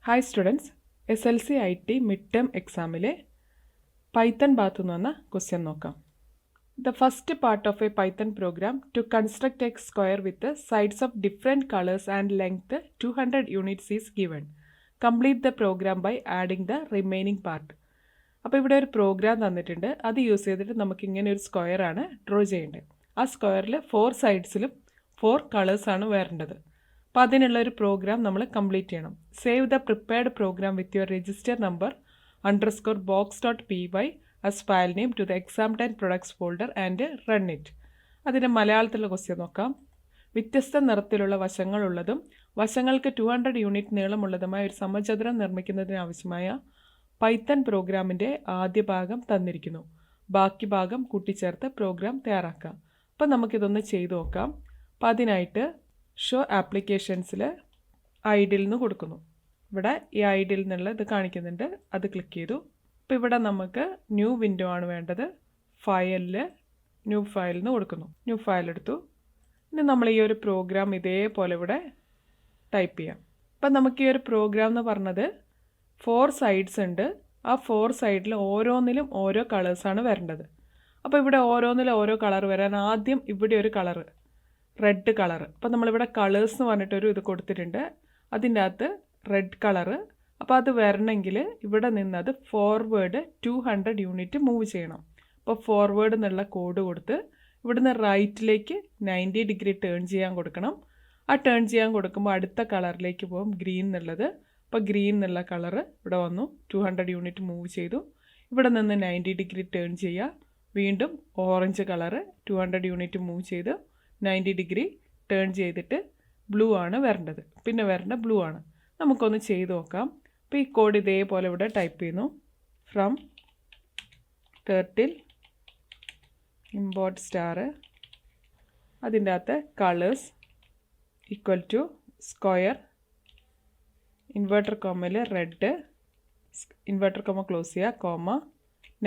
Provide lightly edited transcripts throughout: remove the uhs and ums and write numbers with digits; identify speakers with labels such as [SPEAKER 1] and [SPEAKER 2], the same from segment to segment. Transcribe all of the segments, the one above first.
[SPEAKER 1] Hi students, SLC IT mid term എക്സാമിലെ Python ഭാഗത്തു നിന്ന് ക്വസ്റ്റ്യൻ നോക്കാം. The first part of a Python program to construct a square with sides of different colours and length 200 units is given. Complete the program by adding the remaining part. അപ്പോൾ ഇവിടെ ഒരു program തന്നിട്ടുണ്ട്. അത് use ചെയ്തിട്ട് നമുക്ക് ഇങ്ങനെ ഒരു സ്ക്വയറാണ് draw ചെയ്യേണ്ടത്. ആ സ്ക്വയറിൽ 4 സൈഡ്സിലും 4 കളേഴ്സാണ് വരേണ്ടത്. അപ്പോൾ അതിനുള്ളൊരു പ്രോഗ്രാം നമ്മൾ കംപ്ലീറ്റ് ചെയ്യണം. Save the prepared program with your register number _box.py as file name to the exam10 products folder and run it. അതിൻ്റെ മലയാളത്തിലുള്ള ക്വസ്റ്റ്യൻ നോക്കാം. വ്യത്യസ്ത നിറത്തിലുള്ള വശങ്ങളുള്ളതും വശങ്ങൾക്ക് 200 യൂണിറ്റ് നീളമുള്ളതുമായ ഒരു സമചതുരം നിർമ്മിക്കുന്നതിനാവശ്യമായ പൈത്തൺ പ്രോഗ്രാമിൻ്റെ ആദ്യ ഭാഗം തന്നിരിക്കുന്നു. ബാക്കി ഭാഗം കൂട്ടിച്ചേർത്ത് പ്രോഗ്രാം തയ്യാറാക്കാം. അപ്പോൾ നമുക്കിതൊന്ന് ചെയ്തു നോക്കാം. അപ്പോൾ അതിനായിട്ട് ഷോ ആപ്ലിക്കേഷൻസിൽ ഐഡിൽ നിന്ന് കൊടുക്കുന്നു. ഇവിടെ ഈ ഐഡിൽ നിന്നുള്ള ഇത് കാണിക്കുന്നുണ്ട്. അത് ക്ലിക്ക് ചെയ്തു. അപ്പോൾ ഇവിടെ നമുക്ക് ന്യൂ വിൻഡോ ആണ് വേണ്ടത്. ഫയലിൽ ന്യൂ ഫയൽ എന്ന് കൊടുക്കുന്നു. ന്യൂ ഫയൽ എടുത്തു. ഇനി നമ്മൾ ഈ ഒരു പ്രോഗ്രാം ഇതേപോലെ ഇവിടെ ടൈപ്പ് ചെയ്യാം. അപ്പം നമുക്ക് ഈ ഒരു പ്രോഗ്രാം എന്ന് പറഞ്ഞത് 4 സൈഡ്സ് ഉണ്ട്. ആ 4 സൈഡിൽ ഓരോന്നിലും ഓരോ കളേഴ്സാണ് വരേണ്ടത്. അപ്പോൾ ഇവിടെ ഓരോന്നിലും ഓരോ കളർ വരാൻ ആദ്യം ഇവിടെ ഒരു കളറ്, റെഡ് കളർ. അപ്പോൾ നമ്മളിവിടെ കളേഴ്സ് എന്ന് പറഞ്ഞിട്ടൊരു ഇത് കൊടുത്തിട്ടുണ്ട്. അതിൻ്റെ അകത്ത് റെഡ് കളറ്. അപ്പോൾ അത് വരണമെങ്കിൽ ഇവിടെ നിന്ന് അത് ഫോർവേഡ് 200 യൂണിറ്റ് മൂവ് ചെയ്യണം. അപ്പോൾ ഫോർവേഡ് എന്നുള്ള കോഡ് കൊടുത്ത് ഇവിടുന്ന് റൈറ്റിലേക്ക് 90 ഡിഗ്രി ടേൺ ചെയ്യാൻ കൊടുക്കണം. ആ ടേൺ ചെയ്യാൻ കൊടുക്കുമ്പോൾ അടുത്ത കളറിലേക്ക് പോകും, ഗ്രീൻ എന്നുള്ളത്. അപ്പോൾ ഗ്രീൻ എന്നുള്ള കളറ് ഇവിടെ വന്നു, 200 യൂണിറ്റ് മൂവ് ചെയ്തു. ഇവിടെ നിന്ന് 90 ഡിഗ്രി ടേൺ ചെയ്യുക. വീണ്ടും ഓറഞ്ച് കളറ് 200 യൂണിറ്റ് മൂവ് ചെയ്ത് 90 ഡിഗ്രി ടേൺ ചെയ്തിട്ട് ബ്ലൂ ആണ് വരേണ്ടത്. പിന്നെ വരേണ്ട ബ്ലൂ ആണ്. നമുക്കൊന്ന് ചെയ്ത് നോക്കാം. അപ്പോൾ ഈ കോഡ് ഇതേപോലെ ഇവിടെ ടൈപ്പ് ചെയ്യുന്നു. ഫ്രം ടേർട്ടിൽ ഇമ്പോർട്ട് സ്റ്റാർ, അതിൻ്റെ അകത്ത് colours equal to square, inverter കോമയിൽ റെഡ്, ഇൻവേർട്ടർ കോമ ക്ലോസ് ചെയ്യുക, കോമ.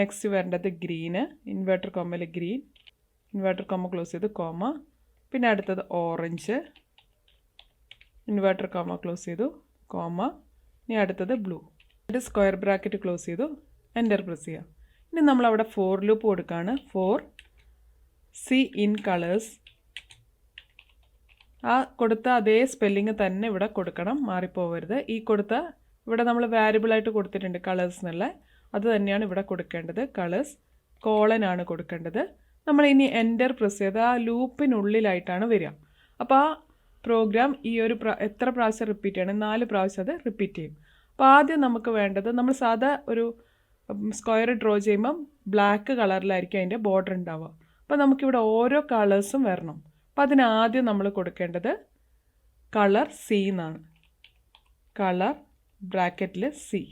[SPEAKER 1] നെക്സ്റ്റ് വരേണ്ടത് ഗ്രീന്, ഇൻവേർട്ടർ കോമയിൽ ഗ്രീൻ, ഇൻവേർട്ടർ കോമ ക്ലോസ് ചെയ്ത് കോമ. പിന്നെ അടുത്തത് ഓറഞ്ച്, ഇൻവേർട്ടർ കോമ ക്ലോസ് ചെയ്തു, കോമ. ഇനി അടുത്തത് ബ്ലൂ. എന്നിട്ട് സ്ക്വയർ ബ്രാക്കറ്റ് ക്ലോസ് ചെയ്തു, എൻ്റർ പ്രസ് ചെയ്യുക. ഇനി നമ്മളവിടെ ഫോർ ലൂപ്പ് കൊടുക്കുകയാണ്. ഫോർ സി ഇൻ കളേഴ്സ്, ആ കൊടുത്ത അതേ സ്പെല്ലിങ് തന്നെ ഇവിടെ കൊടുക്കണം, മാറിപ്പോവരുത്. ഈ കൊടുത്ത ഇവിടെ നമ്മൾ വാരിയബിളായിട്ട് കൊടുത്തിട്ടുണ്ട് കളേഴ്സ് എന്നുള്ള, അത് തന്നെയാണ് ഇവിടെ കൊടുക്കേണ്ടത്. കളേഴ്സ് കോളനാണ് കൊടുക്കേണ്ടത്. നമ്മൾ ഇനി എൻ്റർ പ്രസ് ചെയ്ത് ആ ലൂപ്പിനുള്ളിലായിട്ടാണ് വരിക. അപ്പോൾ ആ പ്രോഗ്രാം ഈ ഒരു എത്ര പ്രാവശ്യം റിപ്പീറ്റ് ചെയ്യണം? 4 പ്രാവശ്യം അത് റിപ്പീറ്റ് ചെയ്യും. അപ്പോൾ ആദ്യം നമുക്ക് വേണ്ടത്, നമ്മൾ സാധാ ഒരു സ്ക്വയർ ഡ്രോ ചെയ്യുമ്പം ബ്ലാക്ക് കളറിലായിരിക്കും അതിൻ്റെ ബോർഡർ ഉണ്ടാവുക. അപ്പോൾ നമുക്കിവിടെ ഓരോ കളേഴ്സും വരണം. അപ്പോൾ അതിനാദ്യം നമ്മൾ കൊടുക്കേണ്ടത് കളർ സി എന്നാണ്. കളർ ബ്രാക്കറ്റിൽ സി.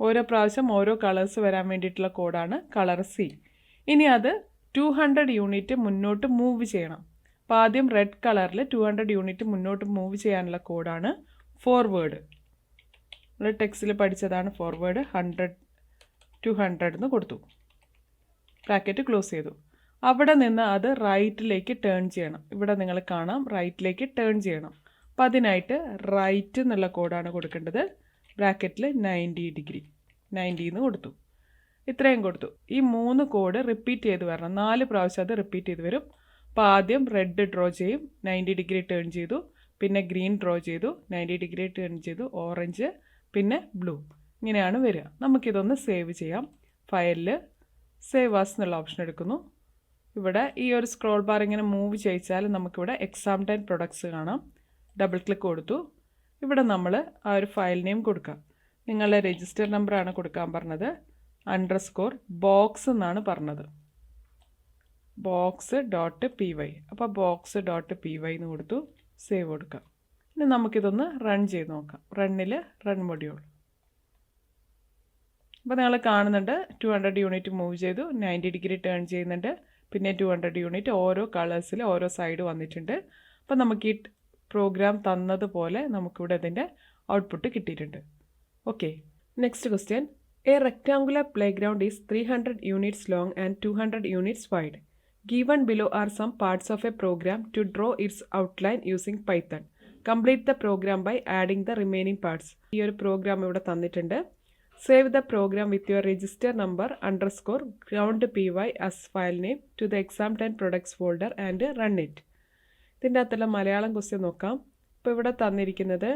[SPEAKER 1] ഓരോ പ്രാവശ്യം ഓരോ കളേഴ്സ് വരാൻ വേണ്ടിയിട്ടുള്ള കോഡാണ് കളർ സി. ഇനി അത് 200 യൂണിറ്റ് മുന്നോട്ട് മൂവ് ചെയ്യണം. അപ്പോൾ ആദ്യം റെഡ് കളറിൽ 200 യൂണിറ്റ് മുന്നോട്ട് മൂവ് ചെയ്യാനുള്ള കോഡാണ് ഫോർവേഡ്. നമ്മൾ ടെക്സ്റ്റിൽ പഠിച്ചതാണ് ഫോർവേഡ്. 200 എന്ന് കൊടുത്തു, ബ്രാക്കറ്റ് ക്ലോസ് ചെയ്തു. അവിടെ നിന്ന് അത് റൈറ്റിലേക്ക് ടേൺ ചെയ്യണം. ഇവിടെ നിങ്ങൾ കാണാം, റൈറ്റിലേക്ക് ടേൺ ചെയ്യണം. അപ്പോൾ അതിനായിട്ട് റൈറ്റ് എന്നുള്ള കോഡാണ് കൊടുക്കേണ്ടത്. ബ്രാക്കറ്റിൽ 90 ഡിഗ്രി, 90 എന്ന് കൊടുത്തു. ഇത്രയും കൊടുത്തു. ഈ 3 കോഡ് റിപ്പീറ്റ് ചെയ്ത് വരണം. 4 പ്രാവശ്യം അത് റിപ്പീറ്റ് ചെയ്ത് വരും. അപ്പോൾ ആദ്യം റെഡ് ഡ്രോ ചെയ്യും, 90 ഡിഗ്രി ടേൺ ചെയ്തു. പിന്നെ ഗ്രീൻ ഡ്രോ ചെയ്തു, 90 ഡിഗ്രി ടേൺ ചെയ്തു. ഓറഞ്ച്, പിന്നെ ബ്ലൂ. ഇങ്ങനെയാണ് വരിക. നമുക്കിതൊന്ന് സേവ് ചെയ്യാം. ഫയലിൽ സേവ് ആസ് എന്നുള്ള ഓപ്ഷൻ എടുക്കുന്നു. ഇവിടെ ഈ ഒരു സ്ക്രോൾ ബാർ ഇങ്ങനെ മൂവ് ചെയ്യിച്ചാൽ നമുക്കിവിടെ exam10 പ്രൊഡക്ട്സ് കാണാം. ഡബിൾ ക്ലിക്ക് കൊടുത്തു. ഇവിടെ നമ്മൾ ആ ഒരു ഫയൽ നെയിം കൊടുക്കാം. നിങ്ങളുടെ രജിസ്റ്റർ നമ്പറാണ് കൊടുക്കാൻ പറഞ്ഞത്. _box എന്നാണ് പറഞ്ഞത്. box.py. അപ്പോൾ box.py എന്ന് കൊടുത്തു, സേവ് കൊടുക്കാം. ഇനി നമുക്കിതൊന്ന് റൺ ചെയ്ത് നോക്കാം. റണ്ണിൽ റൺ മൊഡ്യൂൾ. അപ്പോൾ നിങ്ങൾ കാണുന്നുണ്ട് 200 യൂണിറ്റ് മൂവ് ചെയ്തു, 90 ഡിഗ്രി ടേൺ ചെയ്യുന്നുണ്ട്. പിന്നെ 200 യൂണിറ്റ് ഓരോ കളേഴ്സിൽ ഓരോ സൈഡ് വന്നിട്ടുണ്ട്. അപ്പോൾ നമുക്ക് ഈ പ്രോഗ്രാം തന്നതുപോലെ നമുക്കിവിടെ ഇതിൻ്റെ ഔട്ട്പുട്ട് കിട്ടിയിട്ടുണ്ട്. Okay, next question. A rectangular playground is 300 units long and 200 units wide. Given below are some parts of a program to draw its outline using Python. Complete the program by adding the remaining parts. ഈ ഒരു program ഇവിടെ തന്നിട്ടുണ്ട്. Save the program with your register number underscore ground py as file name to the exam10 products folder and run it. ഇതിൻ്റെ അകത്തുള്ള Malayalam question നോക്കാം. ഇപ്പോൾ ഇവിടെ തന്നിരിക്കുന്നത്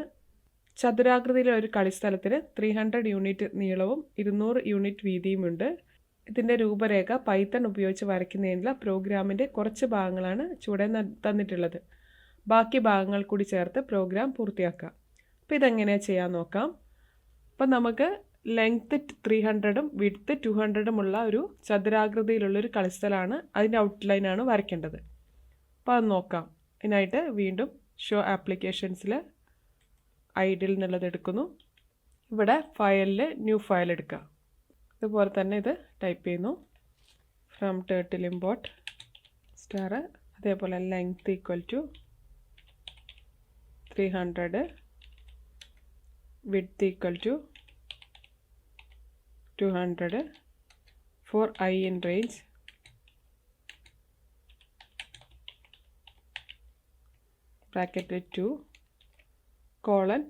[SPEAKER 1] ചതുരാകൃതിയിലുള്ള ഒരു കളിസ്ഥലത്തിന് 300 യൂണിറ്റ് നീളവും 200 യൂണിറ്റ് വീതിയുമുണ്ട്. ഇതിൻ്റെ രൂപരേഖ പൈത്തൺ ഉപയോഗിച്ച് വരയ്ക്കുന്നതിനുള്ള പ്രോഗ്രാമിൻ്റെ കുറച്ച് ഭാഗങ്ങളാണ് ചുവടെ തന്നിട്ടുള്ളത്. ബാക്കി ഭാഗങ്ങൾ കൂടി ചേർത്ത് പ്രോഗ്രാം പൂർത്തിയാക്കാം. അപ്പോൾ ഇതെങ്ങനെയാണ് ചെയ്യാൻ നോക്കാം. അപ്പം നമുക്ക് ലെങ്ത്ത് 300ഉം വിഡ്ത്ത് 200ഉം ഉള്ള ഒരു ചതുരാകൃതിയിലുള്ളൊരു കളിസ്ഥലമാണ്, അതിൻ്റെ ഔട്ട്ലൈനാണ് വരയ്ക്കേണ്ടത്. അപ്പോൾ അത് നോക്കാം. ഇതിനായിട്ട് വീണ്ടും ഷോ ആപ്ലിക്കേഷൻസിൽ ഐഡിൽ എന്നുള്ളത് എടുക്കുന്നു. ഇവിടെ ഫയലിൽ ന്യൂ ഫയൽ എടുക്കുക. ഇതുപോലെ തന്നെ ഇത് ടൈപ്പ് ചെയ്യുന്നു. ഫ്രം ടേർട്ടിൽ ഇമ്പോർട്ട് സ്റ്റാർ, അതേപോലെ length equal to 300, width equal to 200 for I in range, ബ്രാക്കറ്റിൽ 2 കോളൻ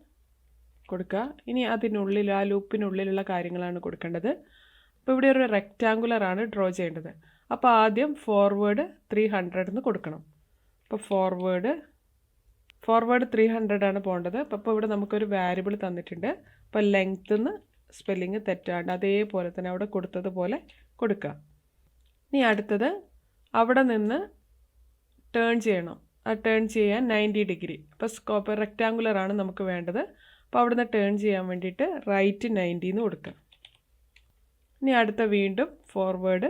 [SPEAKER 1] കൊടുക്കുക. ഇനി അതിനുള്ളിൽ ആ ലൂപ്പിനുള്ളിലുള്ള കാര്യങ്ങളാണ് കൊടുക്കേണ്ടത്. അപ്പോൾ ഇവിടെ ഒരു റെക്റ്റാങ്കുലർ ആണ് ഡ്രോ ചെയ്യേണ്ടത്. അപ്പോൾ ആദ്യം ഫോർവേഡ് 300 എന്ന് കൊടുക്കണം. അപ്പോൾ ഫോർവേഡ് 300 ആണ് പോകേണ്ടത്. അപ്പോൾ ഇവിടെ നമുക്കൊരു വാരിയബിൾ തന്നിട്ടുണ്ട്. അപ്പോൾ ലെങ്ത്ത് എന്ന് സ്പെല്ലിങ് തെറ്റാണ്ട് അതേപോലെ തന്നെ അവിടെ കൊടുത്തതുപോലെ കൊടുക്കുക. ഇനി അടുത്തത് അവിടെ നിന്ന് ടേൺ ചെയ്യണം. ആ ടേൺ ചെയ്യാൻ 90 ഡിഗ്രി. അപ്പോൾ സ്കോപ്പ് റെക്റ്റാങ്കുലർ ആണ് നമുക്ക് വേണ്ടത്. അപ്പോൾ അവിടെ നിന്ന് ടേൺ ചെയ്യാൻ വേണ്ടിയിട്ട് റൈറ്റ് 90 എന്ന് കൊടുക്കുക. ഇനി അടുത്ത വീണ്ടും ഫോർവേഡ്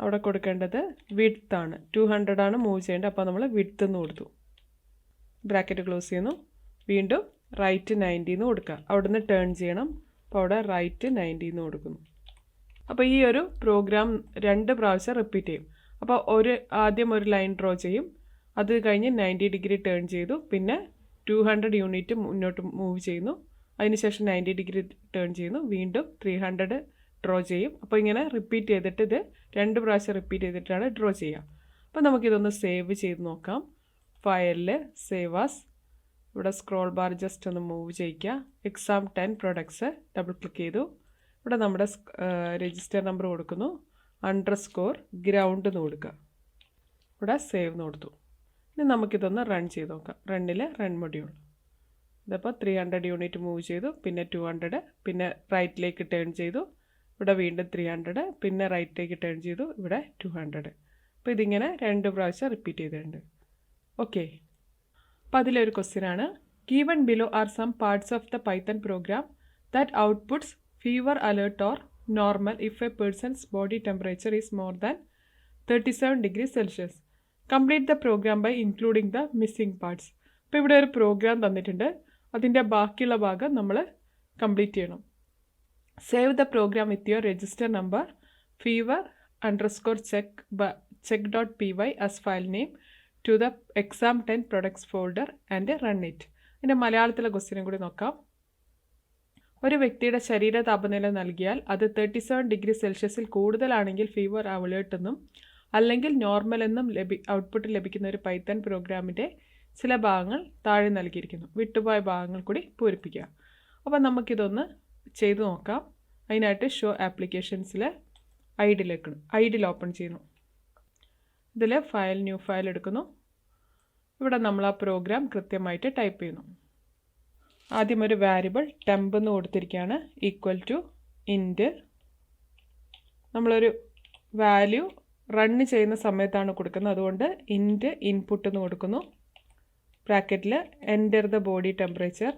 [SPEAKER 1] അവിടെ കൊടുക്കേണ്ടത് വിഡ്ത്ത് ആണ്, 200 ആണ് മൂവ് ചെയ്യേണ്ടത്. അപ്പോൾ നമ്മൾ വിഡ്ത്ത് എന്ന് കൊടുത്തു. ബ്രാക്കറ്റ് ക്ലോസ് ചെയ്യുന്നു. വീണ്ടും റൈറ്റ് 90 എന്ന് കൊടുക്കുക. അവിടെ നിന്ന് ടേൺ ചെയ്യണം. അപ്പോൾ അവിടെ റൈറ്റ് 90 എന്ന് കൊടുക്കുന്നു. അപ്പോൾ ഈ ഒരു പ്രോഗ്രാം 2 പ്രാവശ്യം റിപ്പീറ്റ് ചെയ്യും. അപ്പോൾ ആദ്യം ഒരു ലൈൻ ഡ്രോ ചെയ്യും. അത് കഴിഞ്ഞ് 90 ഡിഗ്രി ടേൺ ചെയ്തു. പിന്നെ 200 യൂണിറ്റ് മുന്നോട്ട് മൂവ് ചെയ്യുന്നു. അതിനുശേഷം 90 ഡിഗ്രി ടേൺ ചെയ്യുന്നു. വീണ്ടും 300 ഡ്രോ ചെയ്യും. അപ്പോൾ ഇങ്ങനെ റിപ്പീറ്റ് ചെയ്തിട്ട് ഇത് 2 പ്രാവശ്യം റിപ്പീറ്റ് ചെയ്തിട്ടാണ് ഡ്രോ ചെയ്യുക. അപ്പോൾ നമുക്കിതൊന്ന് സേവ് ചെയ്ത് നോക്കാം. ഫയലിൽ സേവ് ആസ്, ഇവിടെ സ്ക്രോൾ ബാർ ജസ്റ്റ് ഒന്ന് മൂവ് ചെയ്യിക്കുക. exam10 പ്രൊഡക്ട്സ് ഡബിൾ ക്ലിക്ക് ചെയ്തു. ഇവിടെ നമ്മുടെ രജിസ്റ്റർ നമ്പർ കൊടുക്കുന്നു. അണ്ടർസ്കോർ ഗ്രൗണ്ട് എന്ന് കൊടുക്കുക. ഇവിടെ സേവ് എന്ന് കൊടുത്തു. ഇനി നമുക്കിതൊന്ന് റൺ ചെയ്ത് നോക്കാം. റണ്ണിൽ റൺ മൊഡ്യൂൾ ഇതിപ്പോൾ 300 യൂണിറ്റ് മൂവ് ചെയ്തു. പിന്നെ 200, പിന്നെ റൈറ്റിലേക്ക് ടേൺ ചെയ്തു. ഇവിടെ വീണ്ടും 300, പിന്നെ റൈറ്റിലേക്ക് ടേൺ ചെയ്തു. ഇവിടെ 200. അപ്പോൾ ഇതിങ്ങനെ 2 പ്രാവശ്യം റിപ്പീറ്റ് ചെയ്തിട്ടുണ്ട്. ഓക്കെ. അപ്പോൾ അതിലൊരു ക്വസ്റ്റ്യനാണ്, given below are some parts of the Python program that outputs fever alert or normal if a person's body temperature is more than 37 degree Celsius. Complete the program by including the missing parts. അപ്പോൾ ഇവിടെ ഒരു program തന്നിട്ടുണ്ട്. അതിൻ്റെ ബാക്കിയുള്ള ഭാഗം നമ്മൾ complete ചെയ്യണം. Save the program with your register number fever underscore check.py as file name to the exam10 products folder and run it. ഇതിൻ്റെ മലയാളത്തിലെ ക്വസ്റ്റ്യനും കൂടി നോക്കാം. ഒരു വ്യക്തിയുടെ ശരീര താപനില നൽകിയാൽ അത് 37 ഡിഗ്രി സെൽഷ്യസിൽ കൂടുതലാണെങ്കിൽ ഫീവർ അലേർട്ട് എന്നും അല്ലെങ്കിൽ നോർമൽ എന്നും ഔട്ട്പുട്ട് ലഭിക്കുന്ന ഒരു പൈത്തൺ പ്രോഗ്രാമിൻ്റെ ചില ഭാഗങ്ങൾ താഴെ നൽകിയിരിക്കുന്നു. വിട്ടുപോയ ഭാഗങ്ങൾ കൂടി പൂരിപ്പിക്കുക. അപ്പോൾ നമുക്കിതൊന്ന് ചെയ്തു നോക്കാം. അതിനായിട്ട് ഷോ ആപ്ലിക്കേഷൻസിൽ ഐഡിൽ ഓപ്പൺ ചെയ്യുന്നു. ഇതിൽ ഫയൽ ന്യൂ ഫയൽ എടുക്കുന്നു. ഇവിടെ നമ്മൾ ആ പ്രോഗ്രാം കൃത്യമായിട്ട് ടൈപ്പ് ചെയ്യുന്നു. ആദ്യം ഒരു വാരിയബിൾ ടെമ്പ് എന്ന് കൊടുത്തിരിക്കുകയാണ്. ഈക്വൽ ടു ഇൻറ്റ്, നമ്മളൊരു വാല്യൂ റണ്ണ് ചെയ്യുന്ന സമയത്താണ് കൊടുക്കുന്നത്. അതുകൊണ്ട് ഇൻറ്റ് ഇൻപുട്ട് എന്ന് കൊടുക്കുന്നു. ബ്രാക്കറ്റിൽ enter the body temperature,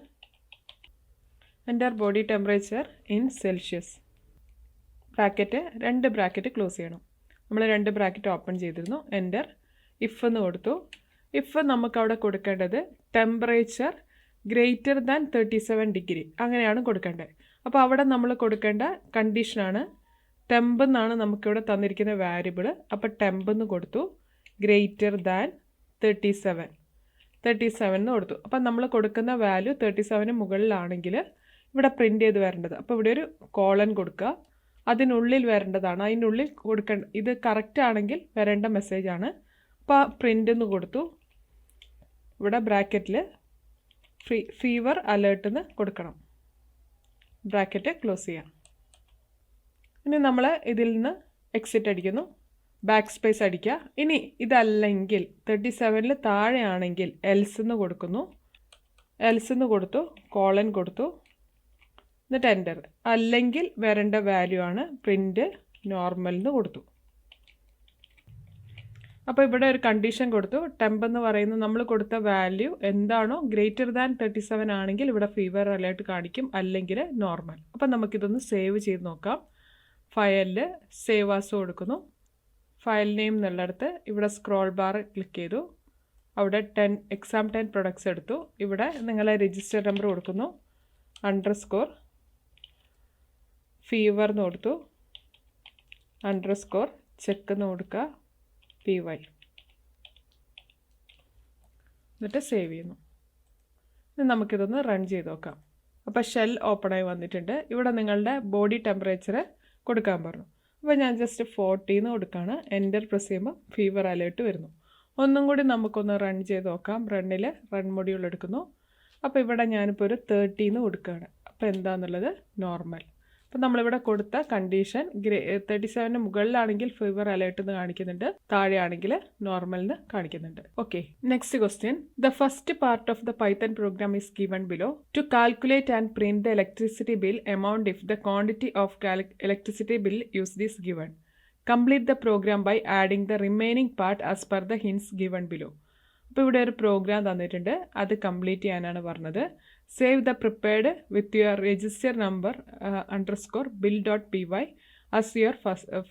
[SPEAKER 1] enter body temperature in Celsius. Bracket 2 bracket close ചെയ്യണം. നമ്മൾ 2 ബ്രാക്കറ്റ് ഓപ്പൺ ചെയ്തിരുന്നു. എൻ്റർ ഇഫ് എന്ന് കൊടുത്തു. ഇഫ് നമുക്കവിടെ കൊടുക്കേണ്ടത് ടെമ്പറേച്ചർ ഗ്രേറ്റർ ദാൻ 37 ഡിഗ്രി അങ്ങനെയാണ് കൊടുക്കേണ്ടത്. അപ്പോൾ അവിടെ നമ്മൾ കൊടുക്കേണ്ട കണ്ടീഷനാണ് ടെമ്പ് എന്നാണ് നമുക്കിവിടെ തന്നിരിക്കുന്ന വാരിയബിൾ. അപ്പോൾ ടെമ്പ് എന്ന് കൊടുത്തു. ഗ്രേറ്റർ ദാൻ 37 എന്ന് കൊടുത്തു. അപ്പം നമ്മൾ കൊടുക്കുന്ന വാല്യൂ 37 മുകളിലാണെങ്കിൽ ഇവിടെ പ്രിൻ്റ് ചെയ്ത് വരേണ്ടത്. അപ്പോൾ ഇവിടെ ഒരു കോളൻ കൊടുക്കുക. അതിനുള്ളിൽ വരേണ്ടതാണ്. അതിനുള്ളിൽ കൊടുക്കേണ്ട ഇത് കറക്റ്റ് ആണെങ്കിൽ വരേണ്ട മെസ്സേജാണ്. അപ്പോൾ പ്രിൻ്റ് എന്ന് കൊടുത്തു. ഇവിടെ ബ്രാക്കറ്റിൽ ഫീവർ അലേർട്ട് എന്ന് കൊടുക്കണം. ബ്രാക്കറ്റ് ക്ലോസ് ചെയ്യാം. ഇനി നമ്മൾ ഇതിൽ നിന്ന് എക്സിറ്റ് അടിക്കുന്നു, ബാക്ക് സ്പേസ് അടിക്കുക. ഇനി ഇതല്ലെങ്കിൽ 37 താഴെയാണെങ്കിൽ എൽസ് എന്ന് കൊടുക്കുന്നു. എൽസ് എന്ന് കൊടുത്തു, കോളൻ കൊടുത്തു, എന്നിട്ട് എൻ്റർ. അല്ലെങ്കിൽ വരേണ്ട വാല്യൂ ആണ് പ്രിൻ്റ് നോർമൽ എന്ന് കൊടുത്തു. അപ്പോൾ ഇവിടെ ഒരു കണ്ടീഷൻ കൊടുത്തു. ടെമ്പ് എന്ന് പറയുന്നത് നമ്മൾ കൊടുത്ത വാല്യൂ എന്താണോ ഗ്രേറ്റർ ദാൻ 37 ആണെങ്കിൽ ഇവിടെ ഫീവർ അലേർട്ട് കാണിക്കും, അല്ലെങ്കിൽ നോർമൽ. അപ്പം നമുക്കിതൊന്ന് സേവ് ചെയ്ത് നോക്കാം. ഫയലിൽ സേവ് ആസ് കൊടുക്കുന്നു. ഫയൽ നെയിം എന്നുള്ളിടത്ത് ഇവിടെ സ്ക്രോൾ ബാർ ക്ലിക്ക് ചെയ്തു. അവിടെ exam 10 പ്രൊഡക്ട്സ് എടുത്തു. ഇവിടെ നിങ്ങളെ രജിസ്റ്റർ നമ്പർ കൊടുക്കുന്നു, _ ഫീവർ എന്ന് കൊടുത്തു, _ ചെക്ക് എന്ന് കൊടുക്കുക, PY, എന്നിട്ട് സേവ് ചെയ്യുന്നു. ഇനി നമുക്കിതൊന്ന് റൺ ചെയ്ത് നോക്കാം. അപ്പോൾ ഷെൽ ഓപ്പണായി വന്നിട്ടുണ്ട്. ഇവിടെ നിങ്ങളുടെ ബോഡി ടെമ്പറേച്ചർ കൊടുക്കാൻ പറഞ്ഞു. അപ്പോൾ ഞാൻ ജസ്റ്റ് 40 എന്ന് കൊടുക്കുകയാണ്. എൻ്റർ പ്രസ് ചെയ്യുമ്പോൾ ഫീവർ അലേർട്ട് വരുന്നു. ഒന്നും കൂടി നമുക്കൊന്ന് റൺ ചെയ്ത് നോക്കാം. റണ്ണിൽ റൺ മൊഡ്യൂൾ എടുക്കുന്നു. അപ്പോൾ ഇവിടെ ഞാനിപ്പോൾ ഒരു 30 എന്ന് കൊടുക്കുകയാണ്. അപ്പോൾ എന്താണെന്നുള്ളത് നോർമൽ. അപ്പോൾ നമ്മളിവിടെ കൊടുത്ത കണ്ടീഷൻ 37 മുകളിലാണെങ്കിൽ ഫീവർ അലേർട്ട് എന്ന് കാണിക്കുന്നുണ്ട്, താഴെയാണെങ്കിൽ നോർമൽ എന്ന് കാണിക്കുന്നുണ്ട്. Okay, next question. The first part of the Python program is given below. To calculate and print the electricity bill amount if the quantity of electricity bill used is given. Complete the program by adding the remaining part as per the hints given below. അപ്പോൾ ഇവിടെ ഒരു program തന്നിട്ടുണ്ട്, അത് complete ചെയ്യാനാണ് പറഞ്ഞത്. Save the prepared with your register number _bill.py as your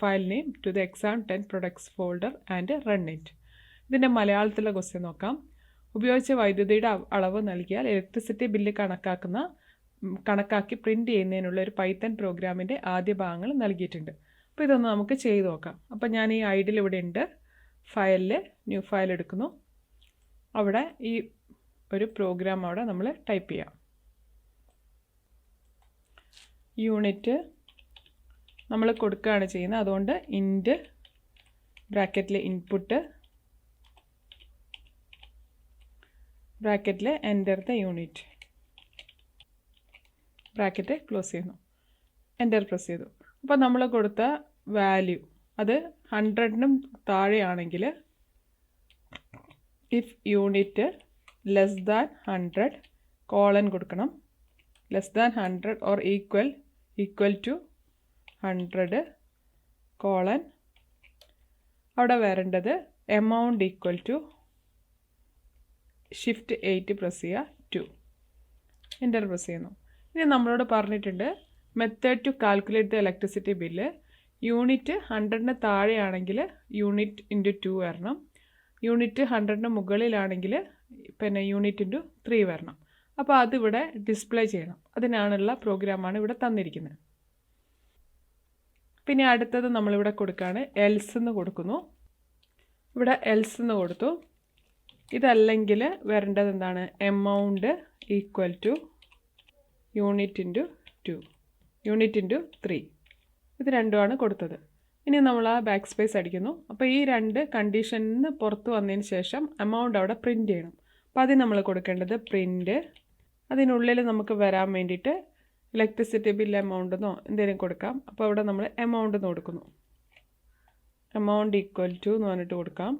[SPEAKER 1] file name to the exam 10 products folder and run it. ഇതിൻ്റെ മലയാളത്തിലുള്ള question നോക്കാം. ഉപയോഗിച്ച വൈദ്യുതിയുടെ അളവ് നൽകിയാൽ ഇലക്ട്രിസിറ്റി ബില്ല് കണക്കാക്കി പ്രിൻ്റ് ചെയ്യുന്നതിനുള്ള ഒരു പൈത്തൺ പ്രോഗ്രാമിൻ്റെ ആദ്യ ഭാഗങ്ങൾ നൽകിയിട്ടുണ്ട്. അപ്പോൾ ഇതൊന്ന് നമുക്ക് ചെയ്ത് നോക്കാം. അപ്പോൾ ഞാൻ ഈ ഐഡിയിൽ ഇവിടെ ഉണ്ട്. ഫയലിൽ ന്യൂ ഫയൽ എടുക്കുന്നു. അവിടെ ഈ ഒരു പ്രോഗ്രാം അവിടെ നമ്മൾ ടൈപ്പ് ചെയ്യാം. യൂണിറ്റ് നമ്മൾ കൊടുക്കുകയാണ് ചെയ്യുന്നത്. അതുകൊണ്ട് ഇൻറ്റ് ബ്രാക്കറ്റിൽ ഇൻപുട്ട് ബ്രാക്കറ്റിൽ enter the unit, bracket close ചെയ്യുന്നു, എൻ്റർ പ്രസ് ചെയ്തു. അപ്പോൾ നമ്മൾ കൊടുത്ത വാല്യൂ അത് 100നും താഴെയാണെങ്കിൽ if unit less than 100 colon കൊടുക്കണം. Less than 100 or equal to 100 colon. അവിടെ വരേണ്ടത് എമൗണ്ട് ഈക്വൽ ടു Shift 8 പ്രസ് ചെയ്യുക, 2 എൻ്റർ പ്രസ് ചെയ്യുന്നു. ഇനി നമ്മളോട് പറഞ്ഞിട്ടുണ്ട് method to calculate the electricity bill. Unit 100ന് താഴെയാണെങ്കിൽ യൂണിറ്റ് × 2 വരണം. യൂണിറ്റ് 100ന് മുകളിലാണെങ്കിൽ പിന്നെ യൂണിറ്റ് × 3 വരണം. അപ്പോൾ അതിവിടെ ഡിസ്പ്ലേ ചെയ്യണം. അതിനാണുള്ള പ്രോഗ്രാമാണ് ഇവിടെ തന്നിരിക്കുന്നത്. പിന്നെ അടുത്തത് നമ്മളിവിടെ കൊടുക്കുകയാണ് എൽസ് എന്ന് കൊടുക്കുന്നു. ഇവിടെ എൽസ് എന്ന് കൊടുത്തു. ഇതല്ലെങ്കിൽ വരേണ്ടത് എന്താണ്? Amount equal two unit × 2, unit × 3. ഇത് രണ്ടുമാണ് കൊടുത്തത്. ഇനി നമ്മൾ ആ ബാക്ക് സ്പേസ് അടിക്കുന്നു. അപ്പോൾ ഈ രണ്ട് കണ്ടീഷനിൽ നിന്ന് പുറത്ത് വന്നതിന് ശേഷം എമൗണ്ട് അവിടെ പ്രിൻ്റ് ചെയ്യണം. അപ്പോൾ അതിന് നമ്മൾ കൊടുക്കേണ്ടത് പ്രിൻ്റ്. അതിനുള്ളിൽ നമുക്ക് വരാൻ വേണ്ടിയിട്ട് ഇലക്ട്രിസിറ്റി ബിൽ എമൗണ്ട് എന്നോ എന്തെങ്കിലും കൊടുക്കാം. അപ്പോൾ അവിടെ നമ്മൾ എമൗണ്ട് എന്ന് കൊടുക്കുന്നു. എമൗണ്ട് ഈക്വൽ ടു എന്ന് പറഞ്ഞിട്ട് കൊടുക്കാം.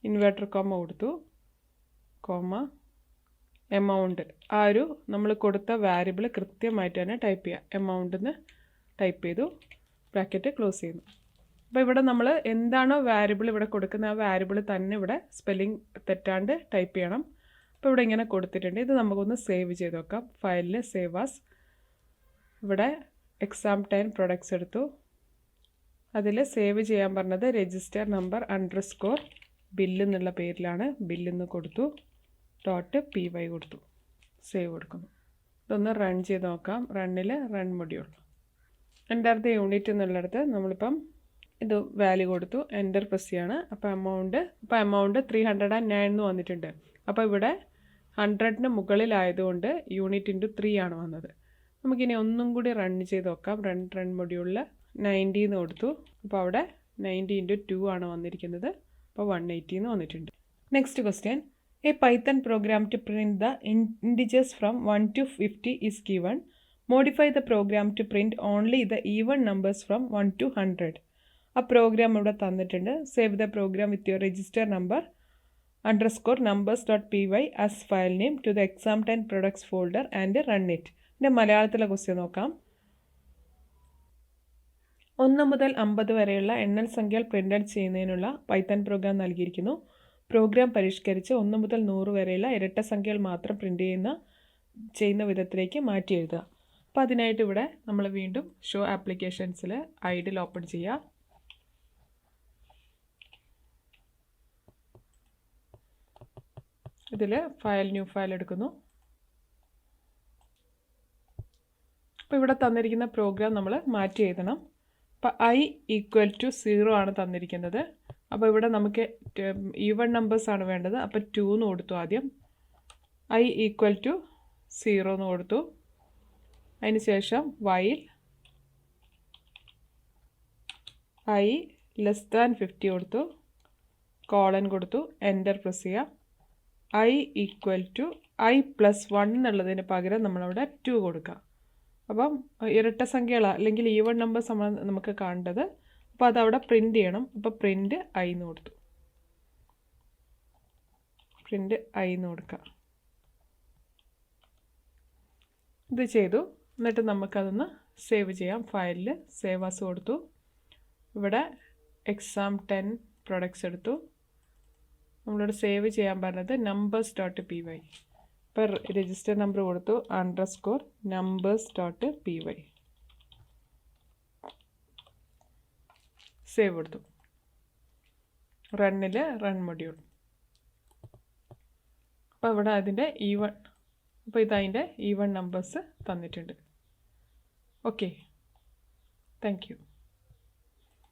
[SPEAKER 1] ഇൻവേർട്ടർ കോമ കൊടുത്തു, കോമ എമൗണ്ട്. ആ ഒരു നമ്മൾ കൊടുത്ത വാരിയബിൾ കൃത്യമായിട്ട് തന്നെ ടൈപ്പ് ചെയ്യുക. എമൗണ്ട് എന്ന് ടൈപ്പ് ചെയ്തു, ബ്രാക്കറ്റ് ക്ലോസ് ചെയ്യുന്നു. അപ്പോൾ ഇവിടെ നമ്മൾ എന്താണോ വാരിയബിൾ ഇവിടെ കൊടുക്കുന്ന ആ വാരിയബിൾ തന്നെ ഇവിടെ സ്പെല്ലിംഗ് തെറ്റാണ്ട് ടൈപ്പ് ചെയ്യണം. അപ്പോൾ ഇവിടെ ഇങ്ങനെ കൊടുത്തിട്ടുണ്ട്. ഇത് നമുക്കൊന്ന് സേവ് ചെയ്ത് വെക്കാം. ഫയലിൽ സേവ് ആസ്. ഇവിടെ exam 10 പ്രൊഡക്ട്സ് എടുത്തു. അതിൽ സേവ് ചെയ്യാൻ പറഞ്ഞത് രജിസ്റ്റർ നമ്പർ _ ബില്ല് എന്നുള്ള പേരിലാണ്. ബില്ലെന്ന് കൊടുത്തു, .py കൊടുത്തു, സേവ് കൊടുക്കുന്നു. ഇതൊന്ന് റൺ ചെയ്ത് നോക്കാം. റണ്ണിൽ run module enter the unit എന്നുള്ളിടത്ത് നമ്മളിപ്പം ഇത് വാല്യൂ കൊടുത്തു, എൻ്റർ പ്രസ് ചെയ്യാണ്. അപ്പോൾ എമൗണ്ട് 309 എന്ന് വന്നിട്ടുണ്ട്. അപ്പോൾ ഇവിടെ 100ന് മുകളിലായതുകൊണ്ട് യൂണിറ്റ് × 3 ആണ് വന്നത്. നമുക്കിനി ഒന്നും കൂടി റൺ ചെയ്ത് നോക്കാം. റൺ മൊഡ്യൂളിൽ 90 എന്ന് കൊടുത്തു. അപ്പോൾ അവിടെ 90 × 2 ആണ് വന്നിരിക്കുന്നത്. അപ്പോൾ 180 എന്ന് വന്നിട്ടുണ്ട്. Next question. A Python program to print the integers from 1 to 50 is given. Modify the program to print only the even numbers from 1 to 100. ആ പ്രോഗ്രാം ഇവിടെ തന്നിട്ടുണ്ട്. Save the program with your register number _numbers.py as file name to the exam10 products folder and run it. ഇതിൻ്റെ മലയാളത്തിലെ question നോക്കാം. 1 മുതൽ 50 വരെയുള്ള എണ്ണൽ സംഖ്യകൾ പ്രിൻ്റ് ചെയ്യുന്നതിനുള്ള പൈത്തൺ പ്രോഗ്രാം നൽകിയിരിക്കുന്നു. പ്രോഗ്രാം പരിഷ്കരിച്ച് 1 മുതൽ 100 വരെയുള്ള ഇരട്ട സംഖ്യകൾ മാത്രം പ്രിൻ്റ് ചെയ്യുന്ന വിധത്തിലേക്ക് മാറ്റി എഴുതുക. അപ്പോൾ അതിനായിട്ട് ഇവിടെ നമ്മൾ വീണ്ടും ഷോ ആപ്ലിക്കേഷൻസിൽ ഐഡിൽ ഓപ്പൺ ചെയ്യുക. ഇതിൽ ഫയൽ ന്യൂ ഫയൽ എടുക്കുന്നു. അപ്പോൾ ഇവിടെ തന്നിരിക്കുന്ന പ്രോഗ്രാം നമ്മൾ മാറ്റി എഴുതണം. അപ്പോൾ i = 0 ആണ് തന്നിരിക്കുന്നത്. അപ്പോൾ ഇവിടെ നമുക്ക് ഈവൺ നമ്പേഴ്സ് ആണ് വേണ്ടത്. അപ്പോൾ 2 എന്ന് കൊടുത്തു. ആദ്യം i = 0 എന്ന് കൊടുത്തു. അതിന് ശേഷം while i <50 കൊടുത്തു, കോളൻ കൊടുത്തു, എൻ്റർ പ്രസ് ചെയ്യുക. i = i + 1 എന്നുള്ളതിന് പകരം നമ്മളവിടെ 2 കൊടുക്കുക. അപ്പം ഇരട്ട സംഖ്യകളാണ് അല്ലെങ്കിൽ ഈവൺ നമ്പേഴ്സ് നമുക്ക് കാണേണ്ടത്. അപ്പോൾ അതവിടെ പ്രിൻ്റ് ചെയ്യണം. അപ്പോൾ പ്രിൻ്റ് i എന്ന് കൊടുത്തു. പ്രിൻ്റ് i എന്ന് കൊടുക്കുക. ഇത് ചെയ്തു. എന്നിട്ട് നമുക്കതൊന്ന് സേവ് ചെയ്യാം. ഫയലിൽ സേവ് ആസ് കൊടുത്തു. ഇവിടെ exam10 പ്രൊഡക്ട്സ് എടുത്തു. നമ്മളോട് സേവ് ചെയ്യാൻ പറഞ്ഞത് numbers.py. ഇപ്പോൾ രജിസ്റ്റർ നമ്പർ കൊടുത്തു _numbers.py. സേവ് കൊടുത്തു. റണ്ണിൽ റൺ മൊഡ്യൂൾ. അപ്പോൾ ഇവിടെ അതിൻ്റെ അപ്പോൾ ഇതതിൻ്റെ ഈവൺ നമ്പേഴ്സ് തന്നിട്ടുണ്ട്. Okay, thank you.